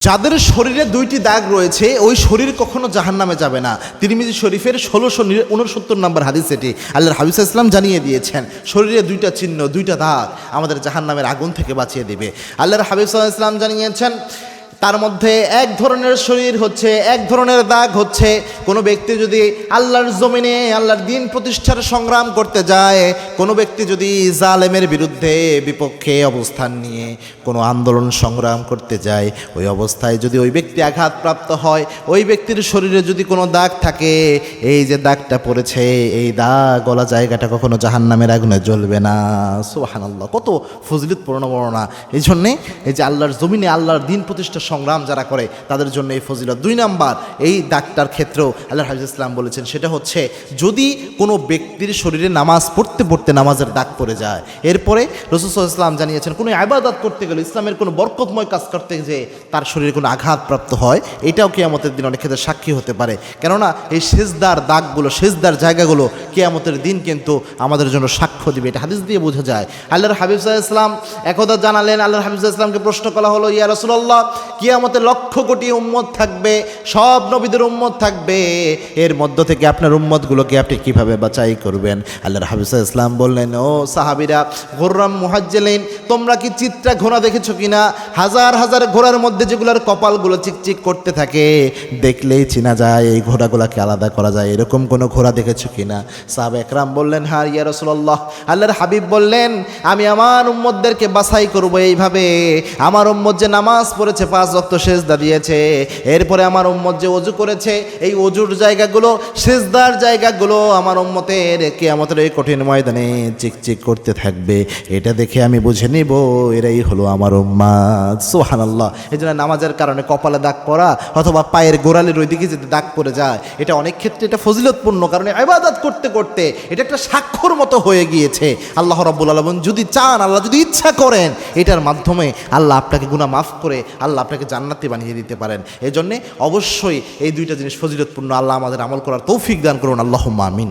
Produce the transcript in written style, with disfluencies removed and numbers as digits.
যাদের শরীরে দুইটি দাগ রয়েছে ওই শরীর কখনো জাহান্নামে যাবে না। তিরমিজি শরীফের 1669 নম্বর হাদিস এটি। আল্লাহর হাবিব সাল্লাল্লাহু আলাইহি ওয়াসাল্লাম জানিয়ে দিয়েছেন শরীরে দুইটা চিহ্ন, দুইটা দাগ আমাদের জাহান্নামের আগুন থেকে বাঁচিয়ে দেবে। আল্লাহর হাবিব সাল্লাল্লাহু আলাইহি ওয়াসাল্লাম জানিয়েছেন তার মধ্যে এক ধরনের শরীর হচ্ছে, এক ধরনের দাগ হচ্ছে, কোনো ব্যক্তি যদি আল্লাহর জমিনে আল্লাহর দ্বীন প্রতিষ্ঠার সংগ্রাম করতে যায়, কোনো ব্যক্তি যদি জালেমের বিরুদ্ধে বিপক্ষে অবস্থান নিয়ে কোনো আন্দোলন সংগ্রাম করতে যায়, ওই অবস্থায় যদি ওই ব্যক্তি আঘাতপ্রাপ্ত হয়, ওই ব্যক্তির শরীরে যদি কোনো দাগ থাকে, এই যে দাগটা পড়েছে এই দাগ গলা জায়গাটা কখনো জাহান্নামের আগুনে জ্বলবে না। সুবহানাল্লাহ, কত ফজিলতপূর্ণ বর্ণনা। এই জন্যে এই যে আল্লাহর জমিনে আল্লাহর দ্বীন প্রতিষ্ঠা সংগ্রাম যারা করে তাদের জন্য এই ফজিলত। 2 নাম্বার, এই দাগটার ক্ষেত্রেও আল্লাহর হাবিব ইসলাম বলেছেন সেটা হচ্ছে যদি কোনো ব্যক্তির শরীরে নামাজ পড়তে পড়তে নামাজের দাগ পড়ে যায়, এরপরে রাসূল সাল্লাল্লাহু আলাইহি ওয়াসাল্লাম জানিয়েছেন কোনো ইবাদত করতে গেলে, ইসলামের কোনো বরকতময় কাজ করতে যেয়ে তার শরীরে কোনো আঘাতপ্রাপ্ত হয়, এটাও কিয়ামতের দিন অনেক ক্ষেত্রে সাক্ষী হতে পারে। কেননা এই সেজদার দাগগুলো, সেজদার জায়গাগুলো কিয়ামতের দিন কিন্তু আমাদের জন্য সাক্ষ্য দিবে। এটা হাদিস দিয়ে বোঝা যায়। আল্লাহর হাবিব সাল্লাল্লাহু আলাইহি ওয়াসাল্লাম একদা জানালেন, আল্লাহর হাবিব সাল্লাল্লাহু আলাইহি ওয়াসাল্লামকে প্রশ্ন করা হলো, ইয়া রাসূলুল্লাহ, কিয়ামতে লক্ষ কোটি উম্মত থাকবে, সব নবীদের উম্মত থাকবে, এর মধ্য থেকে আপনার উম্মতগুলোকে আপনি কিভাবে বাছাই করবেন? আল্লাহর হাবিব সাল্লাল্লাহু আলাইহি ওয়াসাল্লাম বললেন, ও সাহাবীরা, গুররাম মুহাজ্জালিন, তোমরা কি চিত্রা ঘোড়া দেখেছো কিনা? হাজার হাজার ঘোড়ার মধ্যে যেগুলোর কপালগুলো চিকচিক করতে থাকে, দেখলেই চেনা যায় এই ঘোড়াগুলোকে আলাদা করা যায়, এরকম কোনো ঘোড়া দেখেছো কিনা? সাহাবা একরাম বললেন, হ্যাঁ ইয়া রাসূলুল্লাহ। আল্লাহর হাবিব বললেন, আমি আমার উম্মতদেরকে বাছাই করব এইভাবে, আমার উম্মত যে নামাজ পড়েছে, 5 ওয়াক্ত সেজদা দিয়েছে, এরপরে আমার উম্মত যে ওযু করেছে, এই ওযুর জায়গাগুলো, সেজদার জায়গাগুলো আমার উম্মতের কিয়ামতের এই কঠিন ময়দানে চিকচিক করতে থাকবে, এটা দেখে আমি বুঝে নিব এরাই হলো আমার উম্মত। সুবহানাল্লাহ। এই জন্য নামাজের কারণে কপালে দাগ পড়া অথবা পায়ের গোড়ালির ওইদিকে যদি দাগ পড়ে যায়, এটা অনেক ক্ষেত্রে এটা ফজিলতপূর্ণ, কারণ ইবাদত করতে করতে এটা একটা সাক্ষ্যর মতো হয়ে গিয়েছে। আল্লাহ রাব্বুল আলামিন যদি চান, আল্লাহ যদি ইচ্ছা করেন, এটার মাধ্যমে আল্লাহ আপনাকে গুনাহ মাফ করে আল্লাহ আপনাকে জান্নাতি বানিয়ে দিতে পারেন। এই জন্যে অবশ্যই এই 2টা জিনিস ফজিলতপূর্ণ। আল্লাহ আমাদের আমল করার তৌফিক দান করুন। আল্লাহুম্মা আমিন।